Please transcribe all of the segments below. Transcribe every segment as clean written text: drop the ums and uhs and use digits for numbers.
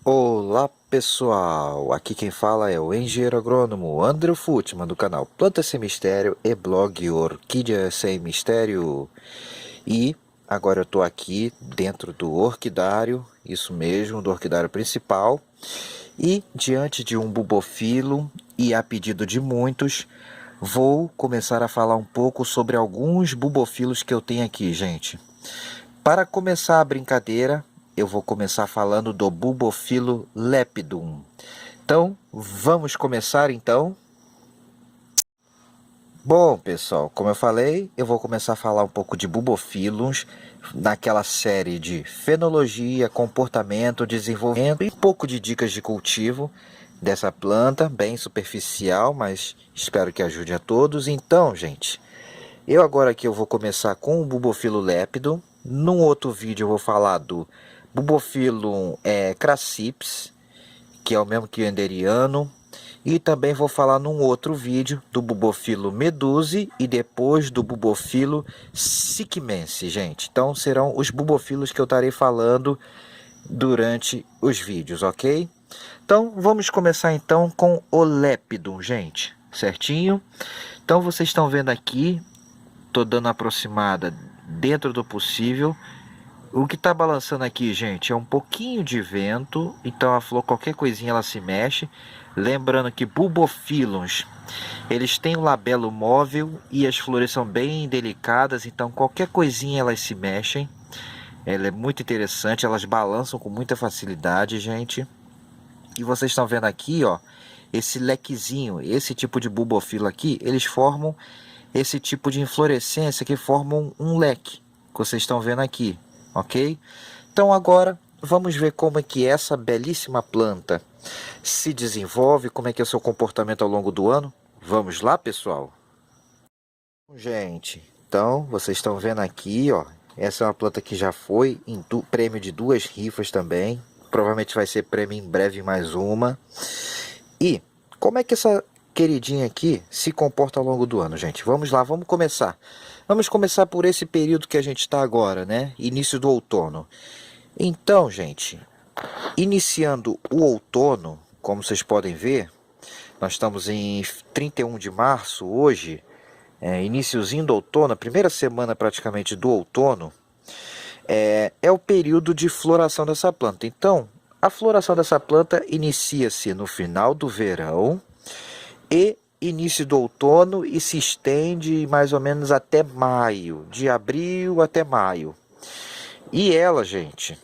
Olá pessoal, aqui quem fala é o engenheiro agrônomo André Futman do canal Planta Sem Mistério e blog Orquídea Sem Mistério. E agora eu estou aqui dentro do orquidário, isso mesmo, do orquidário principal, e diante de um bulbofilo e a pedido de muitos, vou começar a falar um pouco sobre alguns bulbofilos que eu tenho aqui, gente. Para começar a brincadeira, eu vou começar falando do Bulbophyllum lepidum. Então, vamos começar então? Bom, pessoal, como eu falei, eu vou começar a falar um pouco de bulbophyllums naquela série de fenologia, comportamento, desenvolvimento e um pouco de dicas de cultivo dessa planta, bem superficial, mas espero que ajude a todos. Então, gente, eu agora aqui eu vou começar com o Bulbophyllum lepidum. Num outro vídeo eu vou falar do Bulbophyllum crassips, que é o mesmo que o enderiano. E também vou falar num outro vídeo do Bulbophyllum meduse e depois do Bulbophyllum sikimense, gente. Então serão os bulbofilos que eu estarei falando durante os vídeos, ok? Então vamos começar então com o lepidum, gente, certinho? Então vocês estão vendo aqui, tô dando aproximada dentro do possível. O que está balançando aqui, gente, é um pouquinho de vento, então a flor, qualquer coisinha ela se mexe. Lembrando que bulbophyllums, eles têm o labelo móvel e as flores são bem delicadas, então qualquer coisinha elas se mexem. Ela é muito interessante, elas balançam com muita facilidade, gente. E vocês estão vendo aqui, ó, esse lequezinho, esse tipo de bulbophyllum aqui, eles formam esse tipo de inflorescência que formam um leque, que vocês estão vendo aqui, ok? Então agora vamos ver como é que essa belíssima planta se desenvolve, como é que é o seu comportamento ao longo do ano. Vamos lá, pessoal? Gente, então vocês estão vendo aqui, ó, essa é uma planta que já foi em prêmio de 2 rifas também. Provavelmente vai ser prêmio em breve mais uma. E como é que essa queridinha aqui se comporta ao longo do ano, gente? Vamos lá, vamos começar. Vamos começar por esse período que a gente está agora, né? Início do outono. Então, gente, iniciando o outono, como vocês podem ver, nós estamos em 31 de março hoje, iniciozinho do outono, a primeira semana praticamente do outono, é o período de floração dessa planta. Então, a floração dessa planta inicia-se no final do verão e início do outono e se estende mais ou menos até maio, de abril até maio. E ela, gente,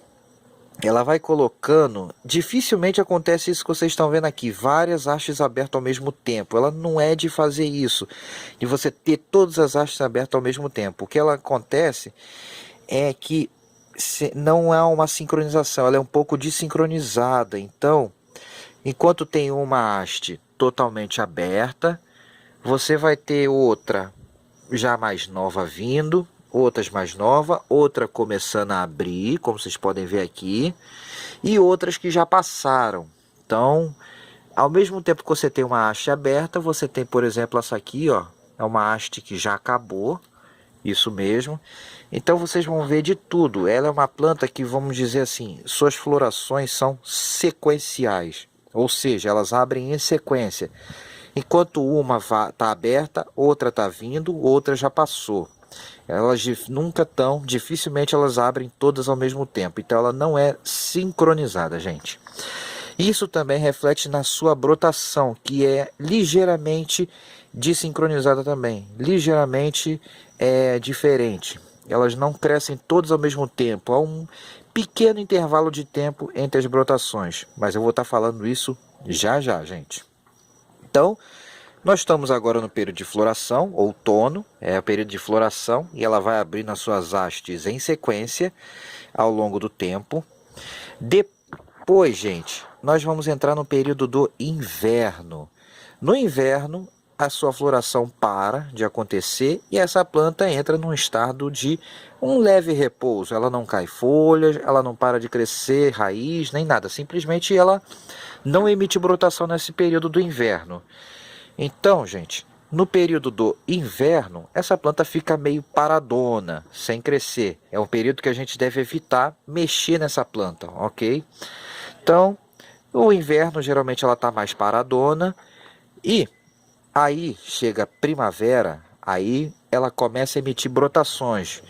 ela vai colocando, dificilmente acontece isso que vocês estão vendo aqui, várias hastes abertas ao mesmo tempo. Ela não é de fazer isso, de você ter todas as hastes abertas ao mesmo tempo. O que ela acontece é que não há uma sincronização, ela é um pouco desincronizada. Então, enquanto tem uma haste totalmente aberta, você vai ter outra já mais nova vindo, outras mais nova, outra começando a abrir, como vocês podem ver aqui, e outras que já passaram. Então, ao mesmo tempo que você tem uma haste aberta, você tem, por exemplo, essa aqui, ó, é uma haste que já acabou, isso mesmo. Então vocês vão ver de tudo. Ela é uma planta que, vamos dizer assim, suas florações são sequenciais, ou seja, elas abrem em sequência. Enquanto uma está aberta, outra está vindo, outra já passou. Elas nunca estão, dificilmente elas abrem todas ao mesmo tempo. Então ela não é sincronizada, gente. Isso também reflete na sua brotação, que é ligeiramente desincronizada também, ligeiramente diferente. Elas não crescem todas ao mesmo tempo, há um pequeno intervalo de tempo entre as brotações, mas eu vou estar falando isso já já, gente. Então, nós estamos agora no período de floração, outono, é o período de floração, e ela vai abrir nas suas hastes em sequência ao longo do tempo. Depois, gente, nós vamos entrar no período do inverno. No inverno, a sua floração para de acontecer e essa planta entra num estado de um leve repouso. Ela não cai folhas, ela não para de crescer raiz, nem nada. Simplesmente ela não emite brotação nesse período do inverno. Então, gente, no período do inverno, essa planta fica meio paradona, sem crescer. É um período que a gente deve evitar mexer nessa planta, ok? Então, O inverno, geralmente, ela está mais paradona. E aí chega a primavera, aí ela começa a emitir brotações.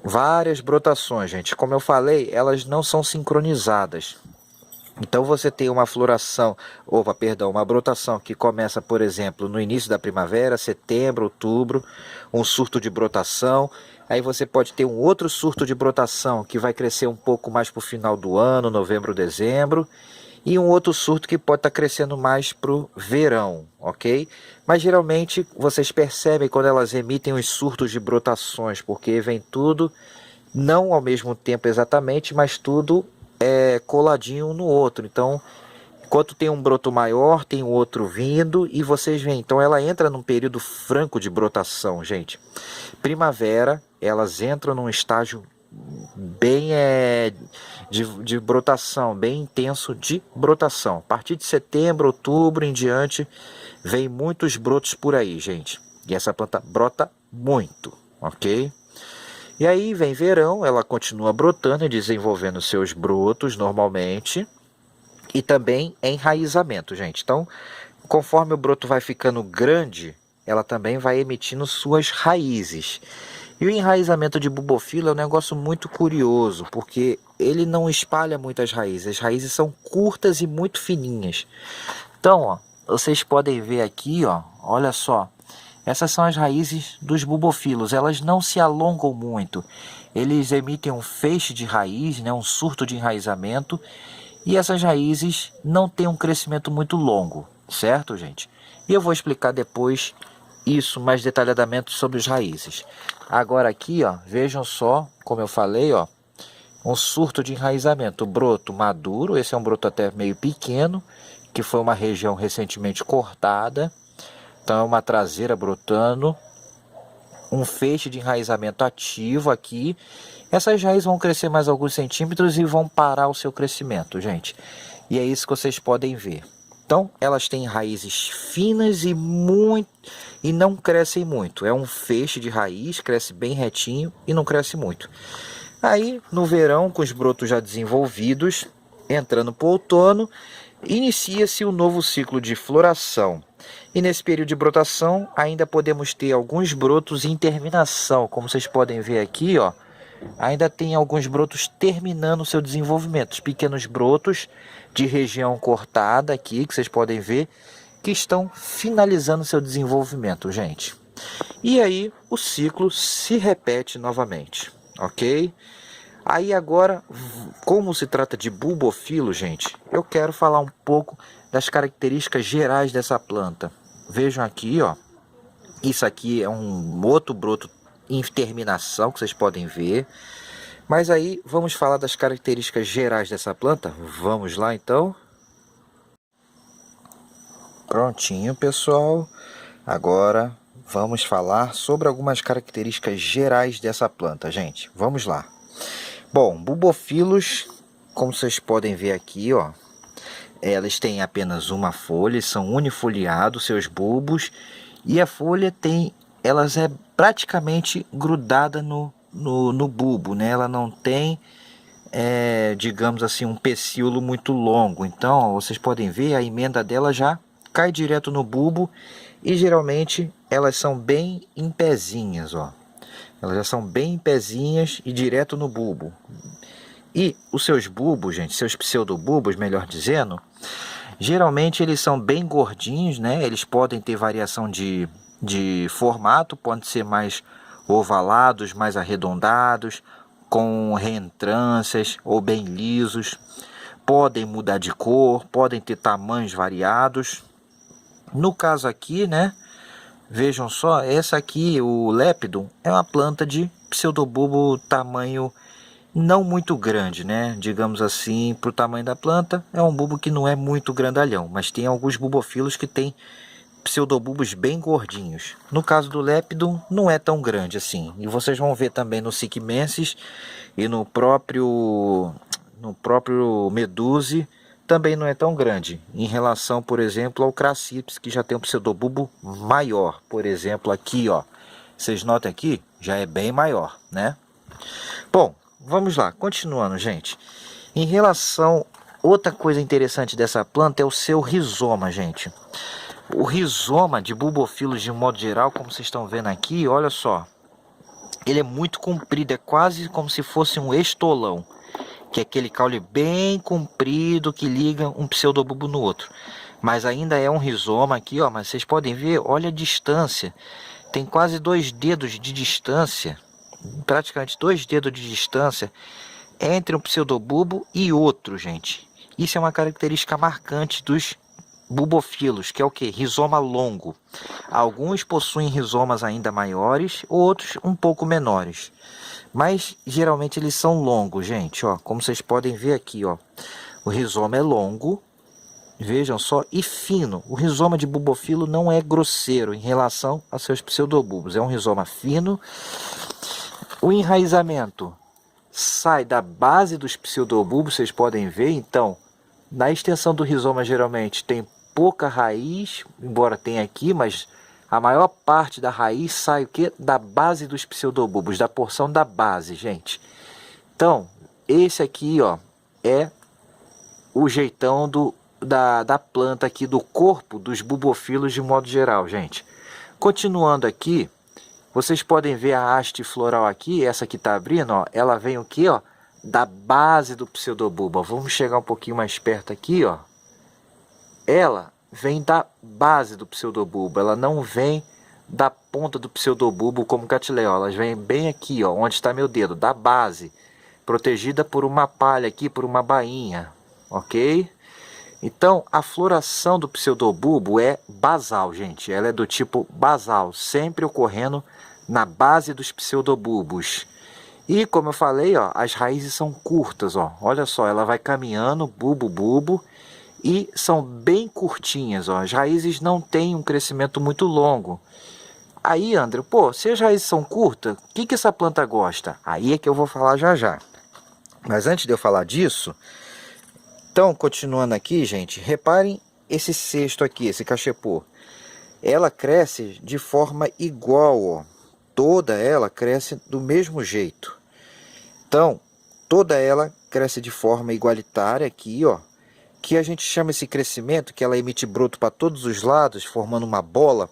Várias brotações, gente. Como eu falei, elas não são sincronizadas. Então você tem uma floração, uma brotação que começa, por exemplo, no início da primavera, setembro, outubro, um surto de brotação. Aí você pode ter um outro surto de brotação que vai crescer um pouco mais para o final do ano, novembro, dezembro. E um outro surto que pode estar crescendo mais para o verão, ok? Mas geralmente vocês percebem quando elas emitem os surtos de brotações, porque vem tudo, não ao mesmo tempo exatamente, mas tudo coladinho um no outro. Então, enquanto tem um broto maior, tem um outro vindo e vocês veem. Então, ela entra num período franco de brotação, gente. Primavera, elas entram num estágio bem de brotação, bem intenso de brotação. A partir de setembro, outubro em diante, vem muitos brotos por aí, gente. E essa planta brota muito, ok? E aí vem verão, ela continua brotando e desenvolvendo seus brotos normalmente. E também enraizamento, gente. Então, conforme o broto vai ficando grande, ela também vai emitindo suas raízes. E o enraizamento de bulbofila é um negócio muito curioso, porque ele não espalha muitas raízes. As raízes são curtas e muito fininhas. Então, ó, vocês podem ver aqui, ó, olha só. Essas são as raízes dos bulbofilos. Elas não se alongam muito. Eles emitem um feixe de raiz, né, um surto de enraizamento. E essas raízes não têm um crescimento muito longo, certo, gente? E eu vou explicar depois isso mais detalhadamente sobre as raízes. Agora aqui, ó, vejam só, como eu falei, ó, um surto de enraizamento. O broto maduro, esse é um broto até meio pequeno, que foi uma região recentemente cortada. Então é uma traseira brotando, um feixe de enraizamento ativo aqui. Essas raízes vão crescer mais alguns centímetros e vão parar o seu crescimento, gente. E é isso que vocês podem ver. Então, elas têm raízes finas e não crescem muito. É um feixe de raiz, cresce bem retinho e não cresce muito. Aí, no verão, com os brotos já desenvolvidos, entrando para o outono, inicia-se um novo ciclo de floração. E nesse período de brotação, ainda podemos ter alguns brotos em terminação. Como vocês podem ver aqui, ó, ainda tem alguns brotos terminando o seu desenvolvimento. Os pequenos brotos de região cortada aqui, que vocês podem ver, que estão finalizando seu desenvolvimento, gente. E aí o ciclo se repete novamente, ok? Aí agora, como se trata de bulbofilo, gente, eu quero falar um pouco das características gerais dessa planta. Vejam aqui, ó, isso aqui é um outro broto em terminação que vocês podem ver. Mas aí vamos falar das características gerais dessa planta. Vamos lá então. Prontinho, pessoal. Agora vamos falar sobre algumas características gerais dessa planta, gente. Vamos lá. Bom, bulbofilos, como vocês podem ver aqui, ó, elas têm apenas uma folha, são unifoliados seus bulbos, e a folha elas é praticamente grudada no bulbo, né? Ela não tem, digamos assim, um pecíolo muito longo. Então, ó, vocês podem ver, a emenda dela já cai direto no bulbo e geralmente elas são bem em pezinhas, ó. Elas já são bem em pezinhas e direto no bulbo. E os seus bulbos, gente, seus pseudobulbos, melhor dizendo, geralmente eles são bem gordinhos, né? Eles podem ter variação de formato, podem ser mais ovalados, mais arredondados, com reentrâncias ou bem lisos. Podem mudar de cor, podem ter tamanhos variados. No caso aqui, né? Vejam só, essa aqui, o Lepidum, é uma planta de pseudobulbo tamanho não muito grande, né? Digamos assim, para o tamanho da planta, é um bulbo que não é muito grandalhão, mas tem alguns bulbofilos que tem pseudobulbos bem gordinhos. No caso do Lepidum, não é tão grande assim. E vocês vão ver também no Sikimensis e no próprio Meduse, também não é tão grande, em relação, por exemplo, ao Crassips, que já tem um pseudobulbo maior. Por exemplo, aqui, ó, vocês notam aqui, já é bem maior, né? Bom, vamos lá, continuando, gente. Em relação Outra coisa interessante dessa planta é o seu rizoma, gente. O rizoma de bubofilos, de um modo geral, como vocês estão vendo aqui, olha só. Ele é muito comprido, é quase como se fosse um estolão, que é aquele caule bem comprido que liga um pseudobulbo no outro. Mas ainda é um rizoma aqui, ó, mas vocês podem ver, olha a distância. Tem quase 2 dedos de distância, praticamente 2 dedos de distância entre um pseudobulbo e outro, gente. Isso é uma característica marcante dos bubofilos, que é o que? Rizoma longo. Alguns possuem rizomas ainda maiores, outros um pouco menores. Mas geralmente eles são longos, gente, ó. Como vocês podem ver aqui, ó. O rizoma é longo, vejam só, e fino. O rizoma de bubofilo não é grosseiro em relação aos seus pseudobulbos. É um rizoma fino. O enraizamento sai da base dos pseudobulbos, vocês podem ver. Então, na extensão do rizoma geralmente tem pouca raiz, embora tenha aqui, mas a maior parte da raiz sai o quê? Da base dos pseudobulbos, da porção da base, gente. Então, esse aqui, ó, é o jeitão da planta aqui, do corpo dos bubofilos de modo geral, gente. Continuando aqui, vocês podem ver a haste floral aqui, essa que está abrindo, ó, ela vem o quê, ó? Da base do pseudobulbo. Vamos chegar um pouquinho mais perto aqui, ó. Ela vem da base do pseudobulbo, ela não vem da ponta do pseudobulbo como Catileia, ela vem bem aqui, ó, onde está meu dedo, da base, protegida por uma palha aqui, por uma bainha, ok? Então, a floração do pseudobulbo é basal, gente, ela é do tipo basal, sempre ocorrendo na base dos pseudobulbos. E como eu falei, ó, as raízes são curtas, ó, olha só, ela vai caminhando, bulbo, e são bem curtinhas, ó. As raízes não têm um crescimento muito longo. Aí, André, pô, se as raízes são curtas, o que essa planta gosta? Aí é que eu vou falar já já. Mas antes de eu falar disso, então, continuando aqui, gente, reparem esse cesto aqui, esse cachepô. Ela cresce de forma igual, ó. Toda ela cresce do mesmo jeito. Então, toda ela cresce de forma igualitária aqui, ó. Que a gente chama esse crescimento, que ela emite broto para todos os lados, formando uma bola.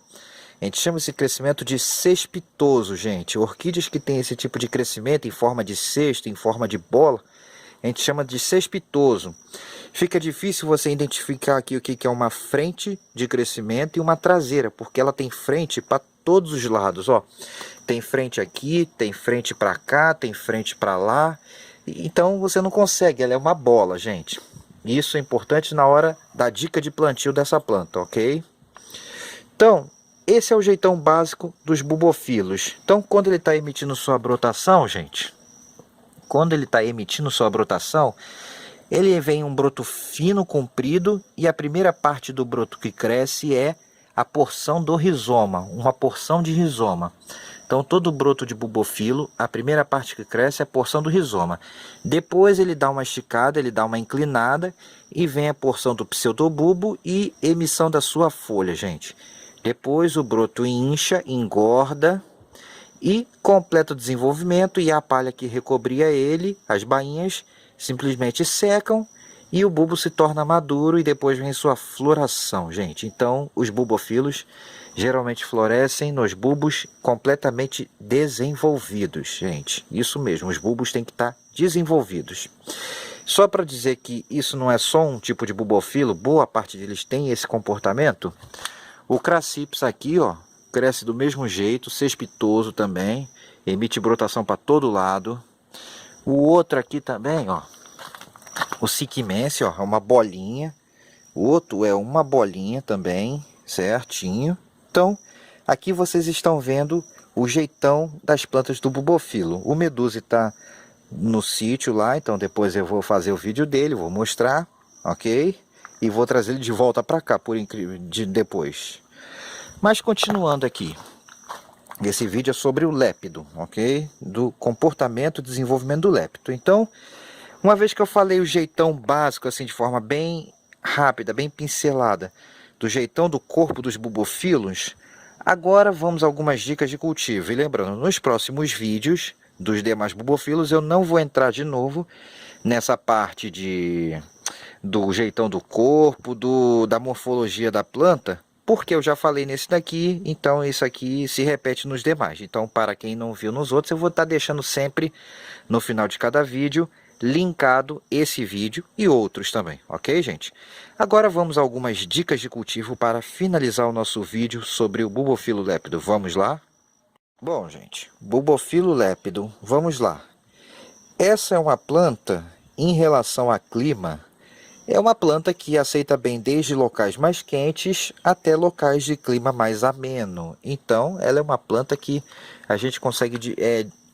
A gente chama esse crescimento de cespitoso, gente. Orquídeas que têm esse tipo de crescimento em forma de cesto, em forma de bola, a gente chama de cespitoso. Fica difícil você identificar aqui o que é uma frente de crescimento e uma traseira, porque ela tem frente para todos os lados, ó. Tem frente aqui, tem frente para cá, tem frente para lá. Então você não consegue, ela é uma bola, gente. Isso é importante na hora da dica de plantio dessa planta, ok? Então, esse é o jeitão básico dos bubofilos. Então, quando ele está emitindo sua brotação, gente, ele vem um broto fino, comprido, e a primeira parte do broto que cresce é a porção do rizoma, uma porção de rizoma. Então, todo broto de bubofilo, a primeira parte que cresce é a porção do rizoma. Depois ele dá uma esticada, ele dá uma inclinada e vem a porção do pseudobulbo e emissão da sua folha, gente. Depois o broto incha, engorda e completa o desenvolvimento, e a palha que recobria ele, as bainhas, simplesmente secam e o bulbo se torna maduro e depois vem sua floração, gente. Então, os bubofilos geralmente florescem nos bulbos completamente desenvolvidos, gente. Isso mesmo, os bulbos têm que estar desenvolvidos. Só para dizer que isso não é só um tipo de bubofilo, boa parte deles tem esse comportamento. O Crassips aqui, ó, cresce do mesmo jeito, cespitoso também, emite brotação para todo lado. O outro aqui também, ó, o Siquimense, ó, é uma bolinha. O outro é uma bolinha também, certinho. Então, aqui vocês estão vendo o jeitão das plantas do bubofilo. O Medusa está no sítio lá, então depois eu vou fazer o vídeo dele, vou mostrar, ok? E vou trazer ele de volta para cá, por incrível, depois. Mas continuando aqui, esse vídeo é sobre o lépido, ok? Do comportamento e desenvolvimento do lépido. Então, uma vez que eu falei o jeitão básico, assim, de forma bem rápida, bem pincelada, do jeitão do corpo dos bubofilos, agora vamos a algumas dicas de cultivo. E lembrando, nos próximos vídeos dos demais bubofilos eu não vou entrar de novo nessa parte de do jeitão do corpo, da morfologia da planta, porque eu já falei nesse daqui, então isso aqui se repete nos demais. Então, para quem não viu nos outros, eu vou estar deixando sempre no final de cada vídeo linkado esse vídeo e outros também, ok, gente? Agora vamos a algumas dicas de cultivo para finalizar o nosso vídeo sobre o Bulbophyllum lépido. Vamos lá? Bom, gente, Bulbophyllum lépido, vamos lá. Essa é uma planta, em relação a clima, é uma planta que aceita bem desde locais mais quentes até locais de clima mais ameno. Então, ela é uma planta que a gente consegue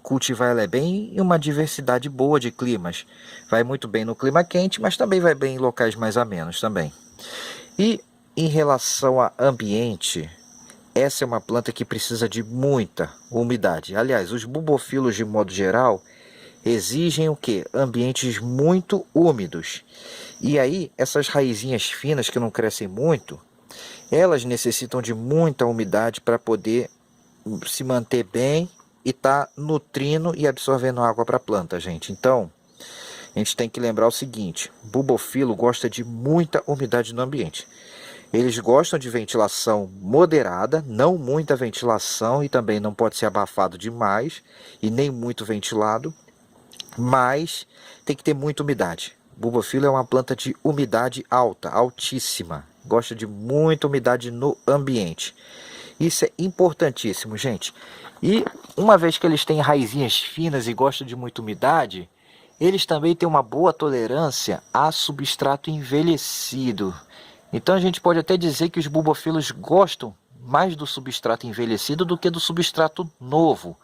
cultivar ela bem em uma diversidade boa de climas. Vai muito bem no clima quente, mas também vai bem em locais mais amenos também. E em relação a ambiente, essa é uma planta que precisa de muita umidade. Aliás, os bulbophyllus de modo geral exigem o quê? Ambientes muito úmidos. E aí, essas raizinhas finas que não crescem muito, elas necessitam de muita umidade para poder se manter bem e estar nutrindo e absorvendo água para a planta, gente. Então, a gente tem que lembrar o seguinte: bulbophyllum gosta de muita umidade no ambiente. Eles gostam de ventilação moderada, não muita ventilação e também não pode ser abafado demais e nem muito ventilado, mas tem que ter muita umidade. Bulbophyllum é uma planta de umidade alta, altíssima. Gosta de muita umidade no ambiente. Isso é importantíssimo, gente. E uma vez que eles têm raizinhas finas e gostam de muita umidade, eles também têm uma boa tolerância a substrato envelhecido. Então a gente pode até dizer que os bulbophyllus gostam mais do substrato envelhecido do que do substrato novo.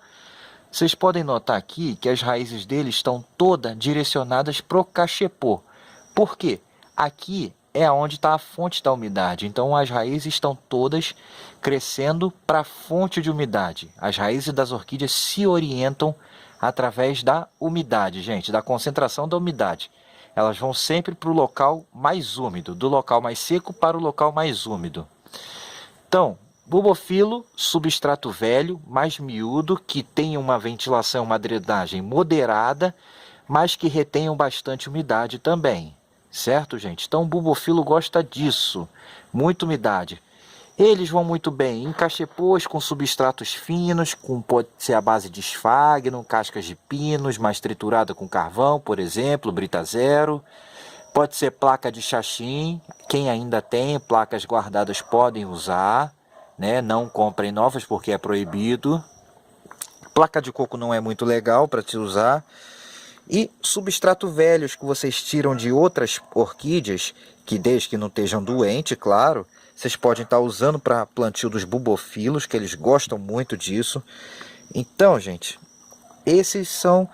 Vocês podem notar aqui que as raízes dele estão todas direcionadas para o cachepô. Por quê? Aqui é onde está a fonte da umidade. Então as raízes estão todas crescendo para a fonte de umidade. As raízes das orquídeas se orientam através da umidade, gente, da concentração da umidade. Elas vão sempre para o local mais úmido, do local mais seco para o local mais úmido. Então, bulbophyllum, substrato velho, mais miúdo, que tem uma ventilação, uma drenagem moderada, mas que retenham bastante umidade também. Certo, gente? Então, o bulbophyllum gosta disso, muita umidade. Eles vão muito bem em cachepôs com substratos finos, pode ser a base de esfagno, cascas de pinos, mais triturada com carvão, por exemplo, brita zero. Pode ser placa de xaxim, quem ainda tem placas guardadas podem usar, né? Não comprem novas porque é proibido. Placa de coco não é muito legal para te usar. E substrato velhos que vocês tiram de outras orquídeas, que desde que não estejam doentes, claro, vocês podem estar usando para plantio dos bulbophyllus, que eles gostam muito disso. Então, gente, esses são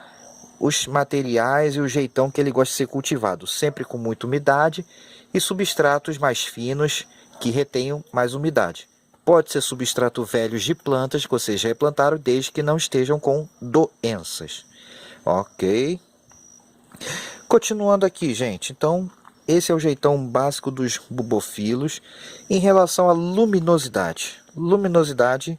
os materiais e o jeitão que ele gosta de ser cultivado, sempre com muita umidade e substratos mais finos que retenham mais umidade. Pode ser substrato velhos de plantas que vocês já replantaram, desde que não estejam com doenças. Ok. Continuando aqui, gente. Então, esse é o jeitão básico dos bulbophyllus. Em relação à luminosidade. Luminosidade,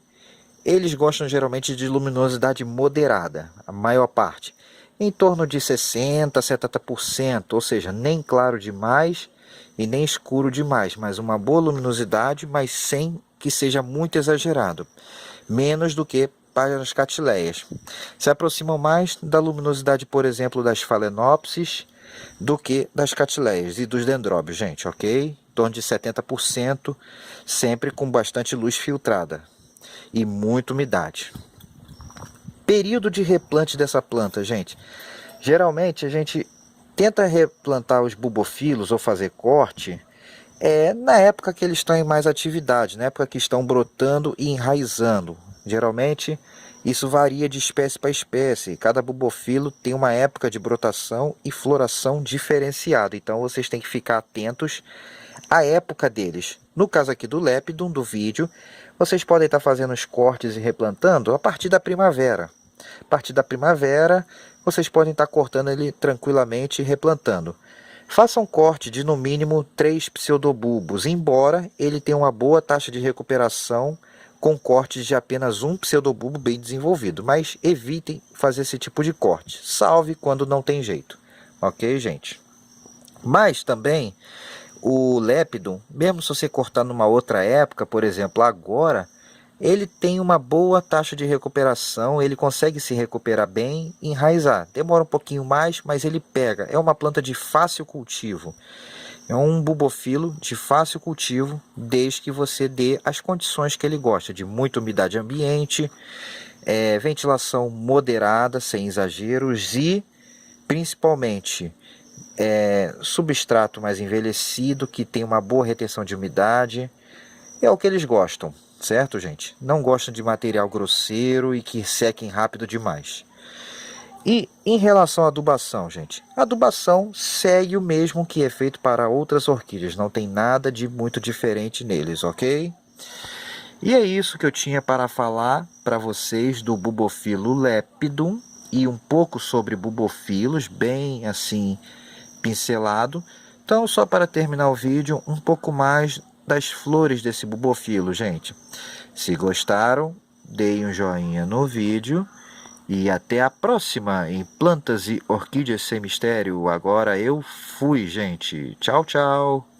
eles gostam geralmente de luminosidade moderada, a maior parte. Em torno de 60% a 70%, ou seja, nem claro demais e nem escuro demais, mas uma boa luminosidade, mas sem que seja muito exagerado. Menos do que para as catileias. Se aproximam mais da luminosidade, por exemplo, das phalaenopsis do que das catileias e dos dendróbios, gente, ok? Em torno de 70%, sempre com bastante luz filtrada e muita umidade. Período de replante dessa planta, gente. Geralmente a gente tenta replantar os bulbophyllus ou fazer corte na época que eles estão em mais atividade, na época que estão brotando e enraizando. Geralmente isso varia de espécie para espécie. Cada bulbophyllum tem uma época de brotação e floração diferenciada. Então vocês têm que ficar atentos à época deles. No caso aqui do lepidum, do vídeo, vocês podem estar fazendo os cortes e replantando a partir da primavera. A partir da primavera, vocês podem estar cortando ele tranquilamente e replantando. Faça um corte de no mínimo 3 pseudobulbos, embora ele tenha uma boa taxa de recuperação com cortes de apenas um pseudobulbo bem desenvolvido. Mas evitem fazer esse tipo de corte, salve quando não tem jeito. Ok, gente? Mas também o Lepidum, mesmo se você cortar numa outra época, por exemplo, agora, ele tem uma boa taxa de recuperação, ele consegue se recuperar bem e enraizar. Demora um pouquinho mais, mas ele pega. É uma planta de fácil cultivo. É um bulbofilo de fácil cultivo, desde que você dê as condições que ele gosta, de muita umidade ambiente, ventilação moderada, sem exageros e, principalmente, substrato mais envelhecido, que tem uma boa retenção de umidade. É o que eles gostam, certo, gente? Não gostam de material grosseiro e que sequem rápido demais. E em relação à adubação, gente, a adubação segue o mesmo que é feito para outras orquídeas, não tem nada de muito diferente neles, ok? E é isso que eu tinha para falar para vocês do Bulbophyllum lepidum e um pouco sobre bulbofilos, bem assim pincelado. Então, só para terminar o vídeo, um pouco mais das flores desse bulbofilo, gente. Se gostaram, deem um joinha no vídeo e até a próxima em Plantas e Orquídeas Sem Mistério. Agora eu fui, gente. Tchau, tchau.